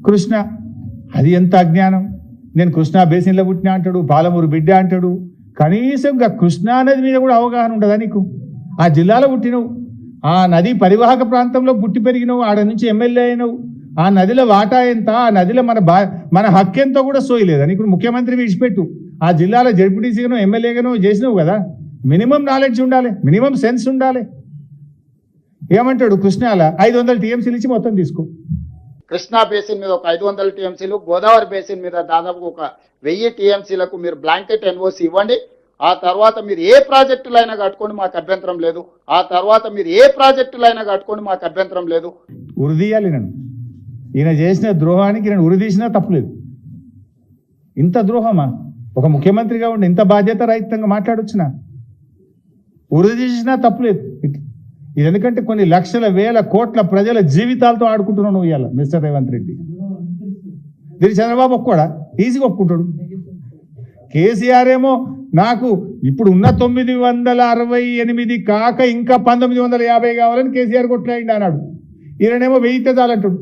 కృష్ణ అది ఎంత అజ్ఞానం. నేను కృష్ణా బేసిన్లో పుట్టినా అంటాడు, పాలమూరు బిడ్డ అంటాడు. కనీసం కృష్ణా నది మీద కూడా అవగాహన ఉండదా నీకు? ఆ జిల్లాలో పుట్టినవు, ఆ నది పరివాహక ప్రాంతంలో పుట్టి పెరిగినవు, ఆడ నుంచి ఎమ్మెల్యే అయినవు. ఆ నదిలో వాటా ఎంత, ఆ నదిలో మన హక్కు ఎంతో కూడా సోయలేదా నీకు? ముఖ్యమంత్రి విడిచిపెట్టు, ఆ జిల్లాలో జడ్పీటీసీగానో ఎమ్మెల్యేగానో చేసినావు కదా. మినిమం నాలెడ్జ్ ఉండాలి, మినిమం సెన్స్ ఉండాలి. ఏమంటాడు కృష్ణాల 500 టీఎంసీలు ఇచ్చి మొత్తం తీసుకో. కృష్ణా బేసిన్ మీద ఒక 500 టీఎంసీలు, గోదావరి బేసిన్ మీద దాదాపు ఒక 1000 టీఎంసీలకు మీరు బ్లాంకెట్ ఎన్ఓసి ఇవ్వండి. ఆ తర్వాత మీరు ఏ ప్రాజెక్టులైనా కట్టుకోండి, మాకు అభ్యంతరం లేదు. ఆ తర్వాత మీరు ఏ ప్రాజెక్టులైనా కట్టుకోండి, మాకు అభ్యంతరం లేదు. ఉరిదీయాలి నన్ను. ఈయన చేసిన ద్రోహానికి నేను ఉరిదీసినా తప్పలేదు. ఇంత ద్రోహమా? ఒక ముఖ్యమంత్రిగా ఉండి ఇంత బాధ్యత రహితంగా మాట్లాడొచ్చునా? ఉరిదీసినా తప్పలేదు. ఇది ఎందుకంటే కొన్ని లక్షల వేల కోట్ల ప్రజల జీవితాలతో ఆడుకుంటున్నావు నువ్వు ఇవాళ మిస్టర్ రేవంత్ రెడ్డి. దీన్ని చంద్రబాబు ఒప్పుకోడా? ఈజీగా ఒప్పుకుంటాడు. కేసీఆర్ ఏమో నాకు ఇప్పుడు ఉన్న 968 కాక ఇంకా 1950 కావాలని కేసీఆర్ కొట్లాడి అన్నాడు. ఈయనేమో 1000 చాలంటాడు.